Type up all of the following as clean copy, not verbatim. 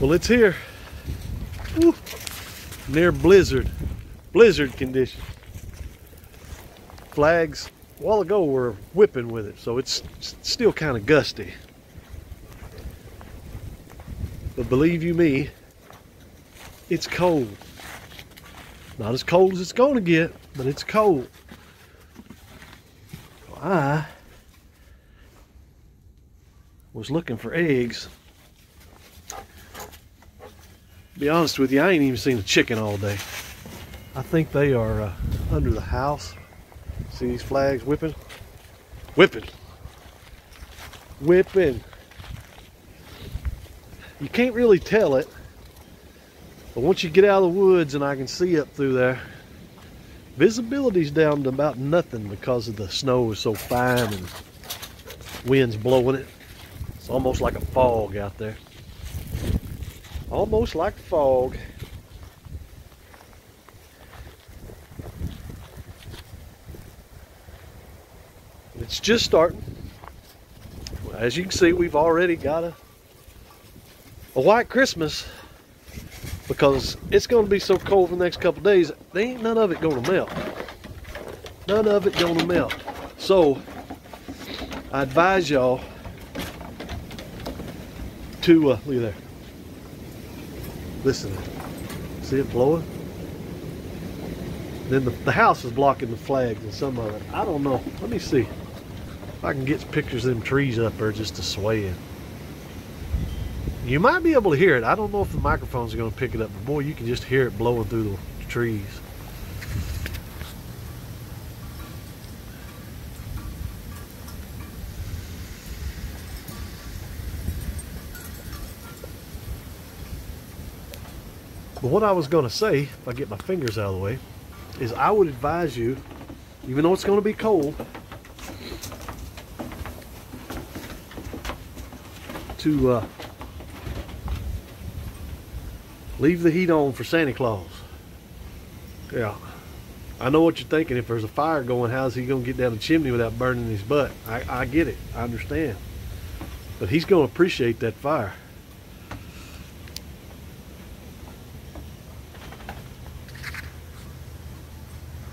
Well, it's here. Woo. Near blizzard conditions. Flags a while ago were whipping with it, so it's still kind of gusty. But believe you me, it's cold. Not as cold as it's going to get, but it's cold. I was looking for eggs. To be honest with you, I ain't even seen a chicken all day. I think they are under the house. See these flags whipping? Whipping. Whipping. You can't really tell it, but once you get out of the woods and I can see up through there, visibility's down to about nothing because of the snow is so fine and wind's blowing it. It's almost like a fog out there. Almost like fog. It's just starting. As you can see, we've already got a white Christmas because it's going to be so cold for the next couple of days. There ain't none of it going to melt. None of it going to melt. So I advise y'all to look at there. Listen, see it blowing? Then the house is blocking the flags and some of it. I don't know. Let me see if I can get pictures of them trees up there just to sway it. You might be able to hear it. I don't know if the microphone's going to pick it up, but boy, you can just hear it blowing through the trees. But what I was going to say, if I get my fingers out of the way, is I would advise you, even though it's going to be cold, to leave the heat on for Santa Claus. Yeah. I know what you're thinking. If there's a fire going, how's he going to get down the chimney without burning his butt? I get it. I understand. But he's going to appreciate that fire.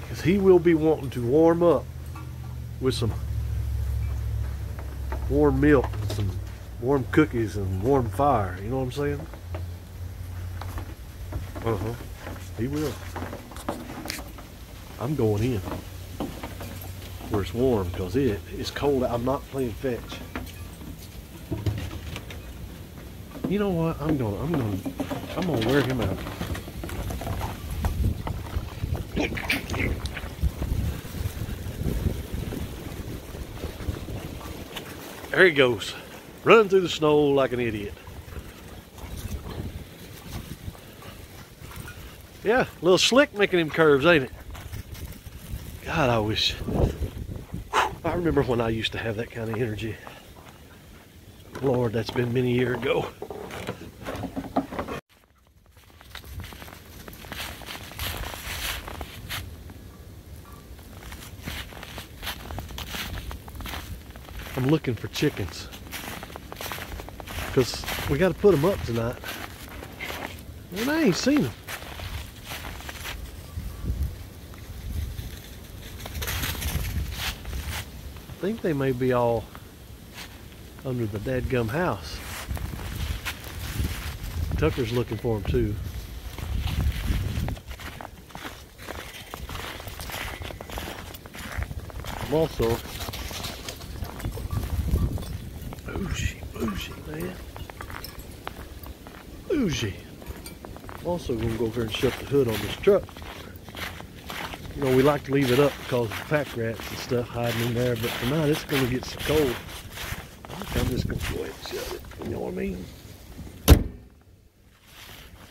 Because he will be wanting to warm up with some warm milk and some warm cookies and warm fire. You know what I'm saying? He will. I'm going in where it's warm because it is cold. I'm not playing fetch. You know what? I'm gonna wear him out. There he goes, running through the snow like an idiot. Yeah, a little slick making them curves, ain't it? God, I wish. I remember when I used to have that kind of energy. Lord, that's been many years ago. I'm looking for chickens because we got to put them up tonight, and I ain't seen them. I think they may be all under the dadgum house. Tucker's looking for them too. I'm also bougie, man. Bougie. I'm also gonna go over and shut the hood on this truck. You know, we like to leave it up because of pack rats and stuff hiding in there, but tonight it's going to get so cold. I think I'm just going to go ahead and shut it. You know what I mean?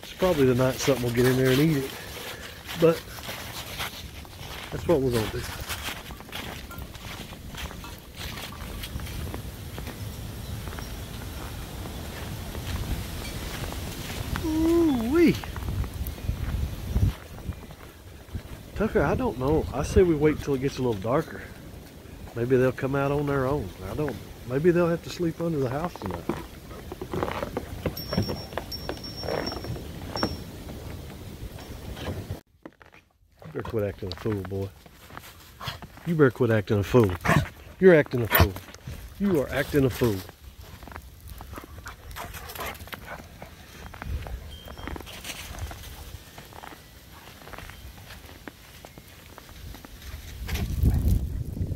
It's probably the night something will get in there and eat it, but that's what we're going to do. Ooh-wee. Tucker, I don't know. I say we wait till it gets a little darker. Maybe they'll come out on their own. I don't. Maybe they'll have to sleep under the house tonight. quit acting a fool, boy. You better quit acting a fool. You're acting a fool. You are acting a fool.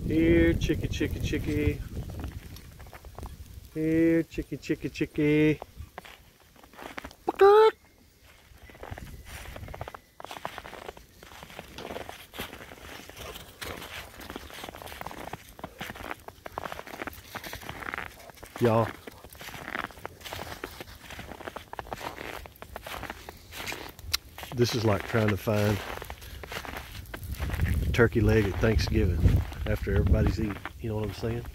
Here, chickie, chickie, chickie. Here, chickie, chickie, chickie. Y'all, this is like trying to find a turkey leg at Thanksgiving after everybody's eaten. You know what I'm saying?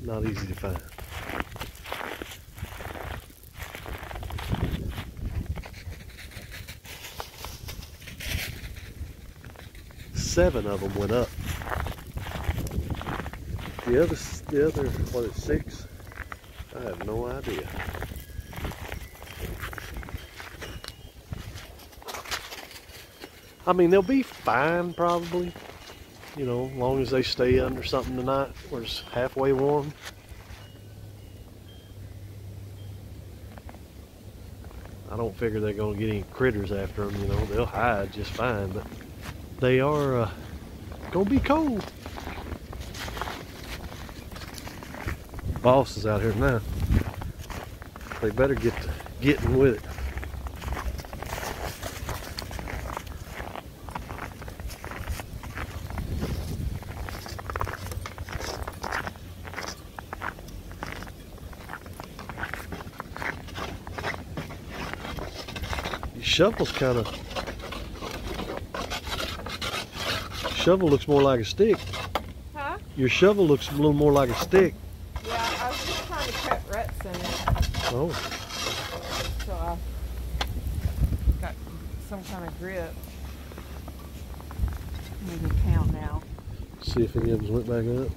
Not easy to find. Seven of them went up. The other, what is 6? I have no idea. I mean, they'll be fine probably, you know, as long as they stay under something tonight where it's halfway warm. I don't figure they're going to get any critters after them, you know, they'll hide just fine, but they are going to be cold. Boss is out here now. They better get to getting with it. Your shovel's kind of... Shovel looks more like a stick. Huh? Your shovel looks a little more like a stick. I was just trying to cut ruts in it. Oh. So I got some kind of grip. Maybe count now. See if any of them went back up.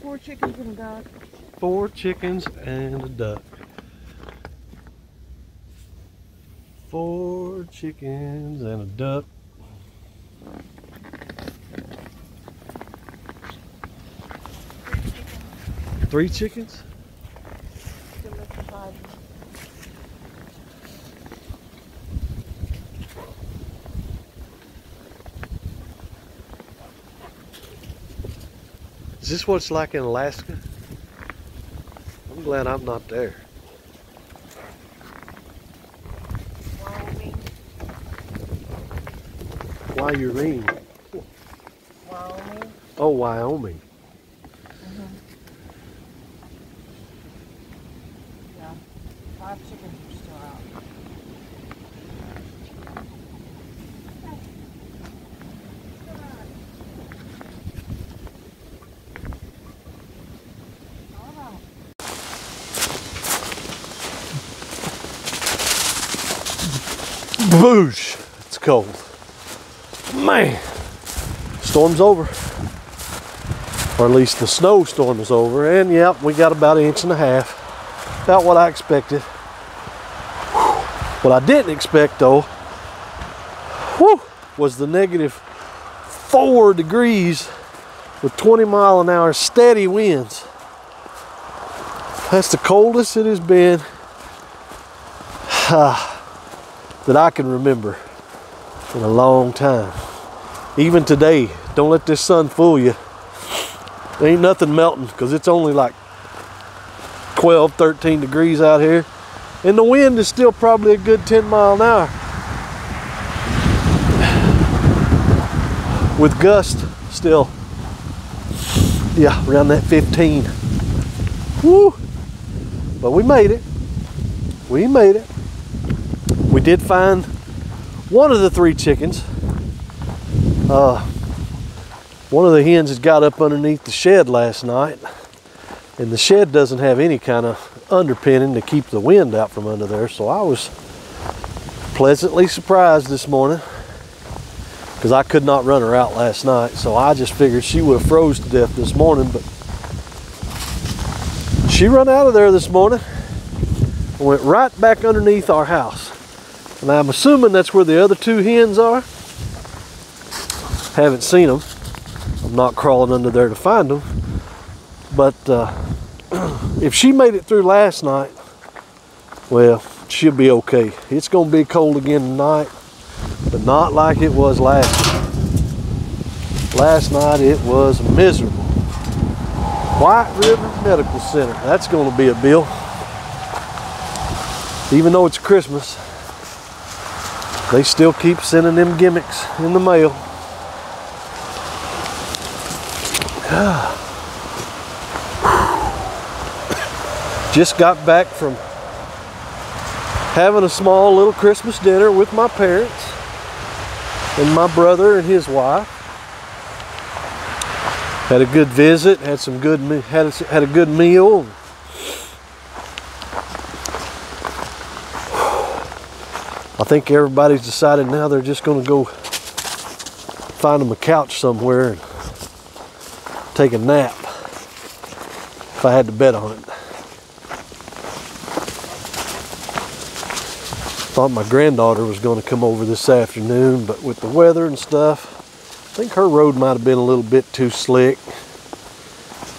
Four chickens and a duck. 4 chickens and a duck. 4 chickens and a duck. Three chickens? Still liquefied. Is this what it's like in Alaska? I'm glad I'm not there. Wyoming. Why you mean? Wyoming. Oh, Wyoming. Yeah. 5 chickens are still out. Boosh! It's cold. Man! Storm's over. Or at least the snowstorm is over. And yep, we got about 1.5 inches. About what I expected. What I didn't expect though, was the -4 degrees with 20-mile-an-hour steady winds. That's the coldest it has been that I can remember in a long time. Even today, don't let this sun fool you. There ain't nothing melting because it's only like 12, 13 degrees out here. And the wind is still probably a good 10 mile an hour. With gust still, yeah, around that 15. Woo! But we made it. We made it. We did find one of the 3 chickens. One of the hens had got up underneath the shed last night, and the shed doesn't have any kind of underpinning to keep the wind out from under there, so I was pleasantly surprised this morning because I could not run her out last night, so I just figured she would have froze to death this morning, but she run out of there this morning and went right back underneath our house. And I'm assuming that's where the other two hens are. Haven't seen them. I'm not crawling under there to find them. But if she made it through last night, well, she'll be okay. It's going to be cold again tonight, but not like it was last night. Last night it was miserable. White River Medical Center, that's going to be a bill. Even though it's Christmas, they still keep sending them gimmicks in the mail. Just got back from having a small little Christmas dinner with my parents and my brother and his wife. Had a good visit, had a good meal. I think everybody's decided now they're just going to go find them a couch somewhere and take a nap, if I had to bet on it. Thought my granddaughter was going to come over this afternoon, but with the weather and stuff, I think her road might have been a little bit too slick.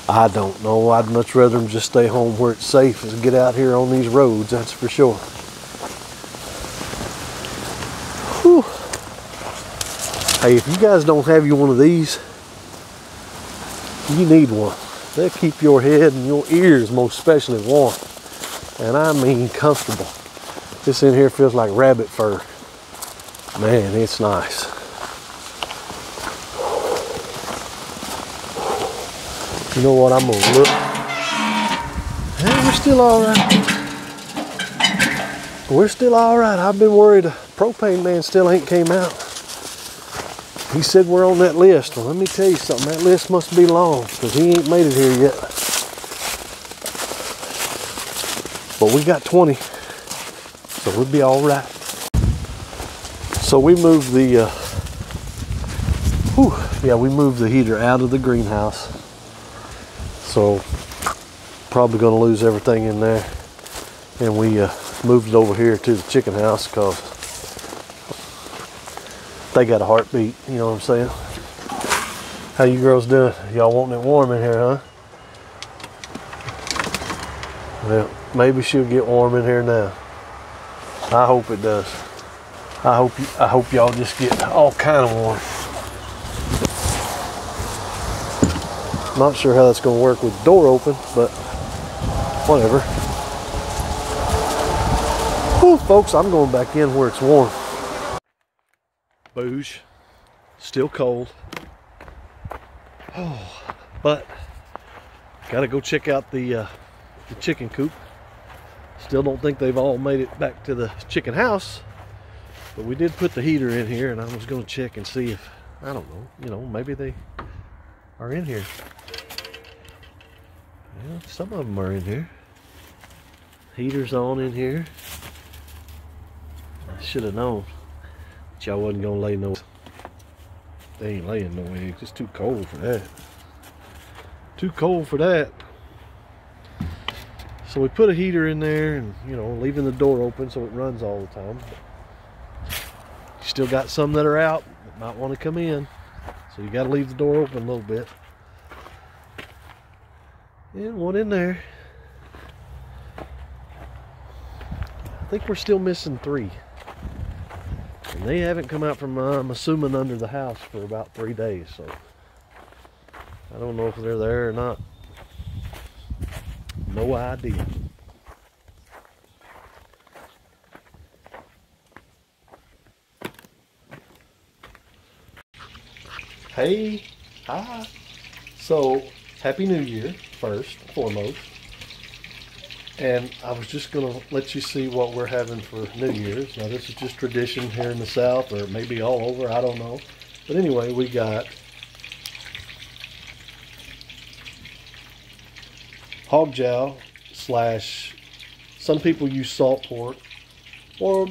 I don't know. I'd much rather them just stay home where it's safe as get out here on these roads, that's for sure. Whew. Hey, if you guys don't have you one of these, you need one. They'll keep your head and your ears most especially warm. And I mean comfortable. This in here feels like rabbit fur. Man, it's nice. You know what, I'm gonna look. Hey, we're still all right. We're still all right. I've been worried the propane man still ain't came out. He said we're on that list. Well, let me tell you something. That list must be long because he ain't made it here yet. But we got 20, so we'll be all right. So we moved the, we moved the heater out of the greenhouse. So probably going to lose everything in there. And we moved it over here to the chicken house because they got a heartbeat, you know what I'm saying? How you girls doing? Y'all wanting it warm in here, huh? Well, maybe she'll get warm in here now. I hope it does. I hope y'all just get all kind of warm. Not sure how that's going to work with the door open, but whatever. Whew, folks, I'm going back in where it's warm. Booge, still cold. Oh, but gotta go check out the chicken coop. Still don't think they've all made it back to the chicken house, but we did put the heater in here, and I was going to check and see if, I don't know, you know, maybe they are in here. Yeah, some of them are in here. Heater's on in here. I should have known that y'all wasn't gonna lay no. They ain't laying no eggs. It's too cold for that. Too cold for that. So we put a heater in there, and you know, leaving the door open so it runs all the time. You still got some that are out that might want to come in, so you got to leave the door open a little bit. And one in there. I think we're still missing 3. And they haven't come out from, I'm assuming, under the house for about 3 days. So I don't know if they're there or not. No idea. Hey, hi. So, Happy New Year, first and foremost. And I was just going to let you see what we're having for New Year's. Now, this is just tradition here in the South, or maybe all over, I don't know. But anyway, we got hog jowl / some people use salt pork, or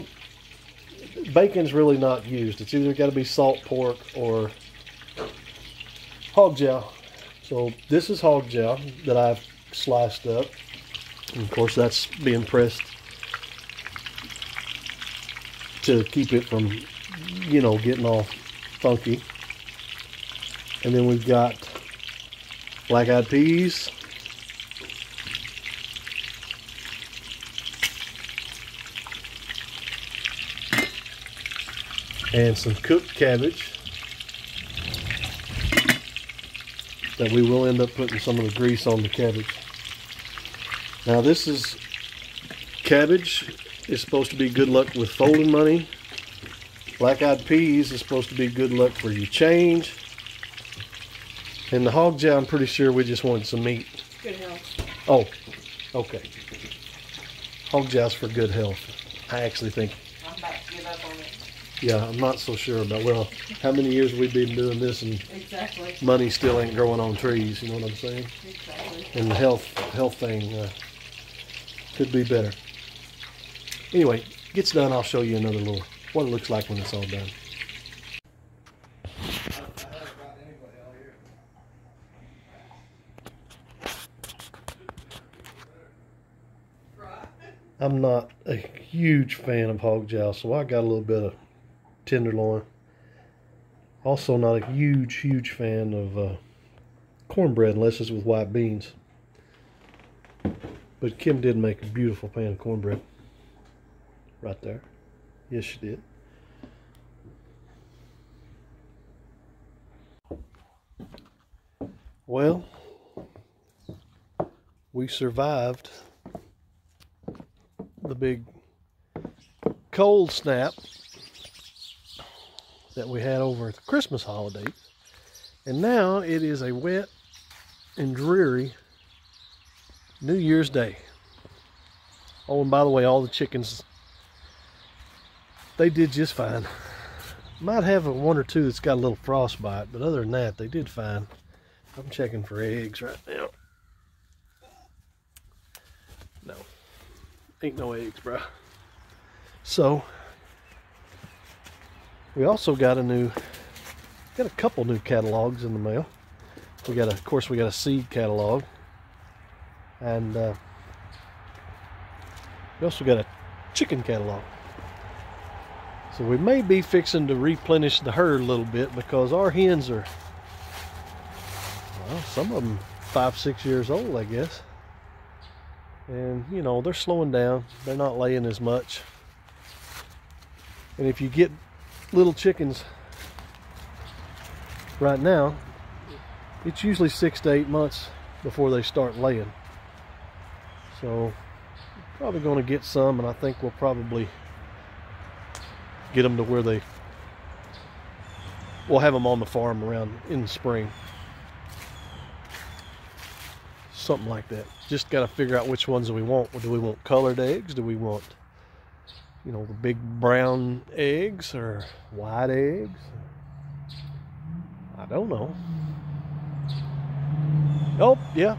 bacon's really not used. It's either got to be salt pork or hog jowl. So this is hog jowl that I've sliced up. And of course that's being pressed to keep it from, you know, getting all funky. And then we've got black-eyed peas. And some cooked cabbage that we will end up putting some of the grease on the cabbage. Now this is cabbage is supposed to be good luck with folding money. Black-eyed peas is supposed to be good luck for your change. And the hog jowl, I'm pretty sure we just wanted some meat. Good health. Oh, okay. Hog jow's for good health. I actually think. I'm about to give up on it. Yeah, I'm not so sure about, well, how many years we've been doing this and Exactly. money still ain't growing on trees, you know what I'm saying? Exactly. And the health thing could be better. Anyway, gets done, I'll show you another little, what it looks like when it's all done. I'm not a huge fan of hog jowl, so I got a little bit of tenderloin. Also not a huge fan of cornbread unless it's with white beans. But Kim did make a beautiful pan of cornbread. Right there. Yes, she did. Well, we survived the big cold snap that we had over at the Christmas holidays, and now it is a wet and dreary New Year's Day. Oh, and by the way, all the chickens, they did just fine. Might have one or two that's got a little frostbite, but other than that, they did fine. I'm checking for eggs right now. No, ain't no eggs, bro. So we also got a couple new catalogs in the mail. Of course we got a seed catalog, and we also got a chicken catalog. So we may be fixing to replenish the herd a little bit, because our hens are, well, some of them 5-6 years old, I guess. And you know, they're slowing down. They're not laying as much. And if you get little chickens right now, it's usually 6 to 8 months before they start laying. So probably going to get some, and I think we'll probably get them to where we'll have them on the farm around in the spring. Something like that. Just got to figure out which ones do we want. Do we want colored eggs? Do we want, you know, the big brown eggs or white eggs? I don't know. Oh, yeah.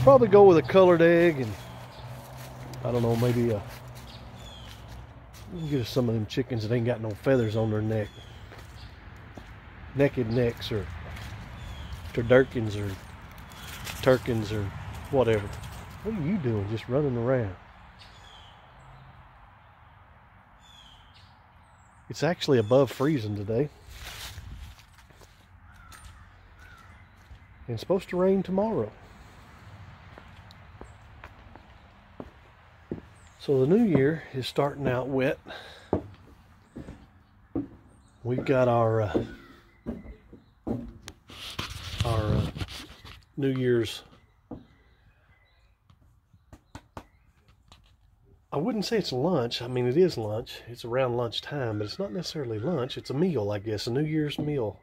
Probably go with a colored egg, and I don't know, maybe we can get us some of them chickens that ain't got no feathers on their neck. Naked necks, or turduckens, or turkins, or whatever. What are you doing just running around? It's actually above freezing today. And it's supposed to rain tomorrow. So the new year is starting out wet. We've got our New Year's, I wouldn't say it's lunch. I mean, it is lunch. It's around lunchtime, but it's not necessarily lunch. It's a meal, I guess, a New Year's meal.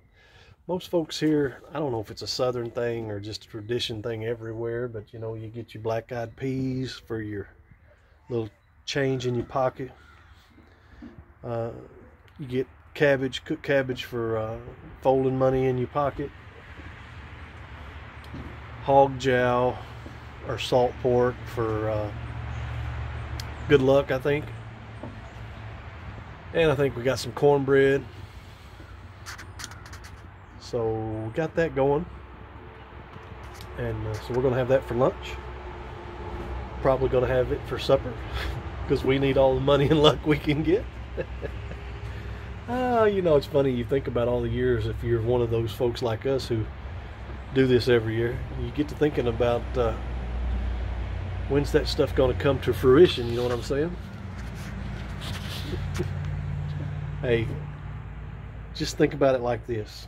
Most folks here, I don't know if it's a southern thing or just a tradition thing everywhere, but you know, you get your black-eyed peas for your little change in your pocket. You get cabbage, cooked cabbage for folding money in your pocket. Hog jowl or salt pork for good luck, I think. And I think we got some cornbread. So we got that going. And so we're going to have that for lunch. Probably going to have it for supper because we need all the money and luck we can get. You know, it's funny, you think about all the years, if you're one of those folks like us who do this every year, you get to thinking about when's that stuff going to come to fruition, you know what I'm saying? Hey, just think about it like this.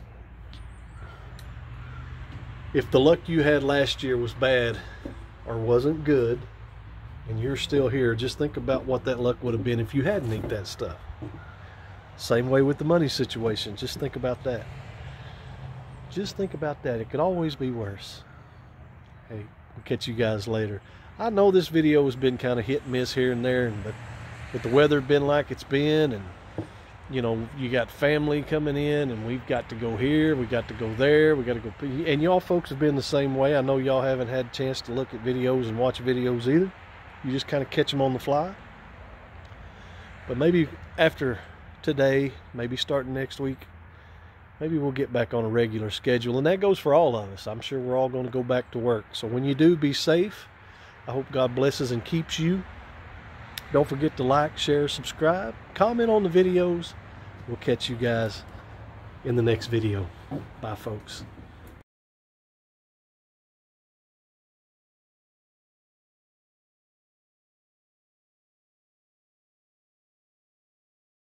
If the luck you had last year was bad or wasn't good, and you're still here, just think about what that luck would have been if you hadn't eaten that stuff. Same way with the money situation. Just think about that. Just think about that. It could always be worse. Hey, we'll catch you guys later. I know this video has been kind of hit and miss here and there, but with the weather been like it's been, and you know, you got family coming in, and we've got to go here, we got to go there, we got to go, and y'all folks have been the same way. I know y'all haven't had a chance to look at videos and watch videos either. You just kind of catch them on the fly. But maybe after today, maybe starting next week, maybe we'll get back on a regular schedule, and that goes for all of us. I'm sure we're all going to go back to work. So when you do, be safe. I hope God blesses and keeps you. Don't forget to like, share, subscribe, comment on the videos. We'll catch you guys in the next video. Bye, folks.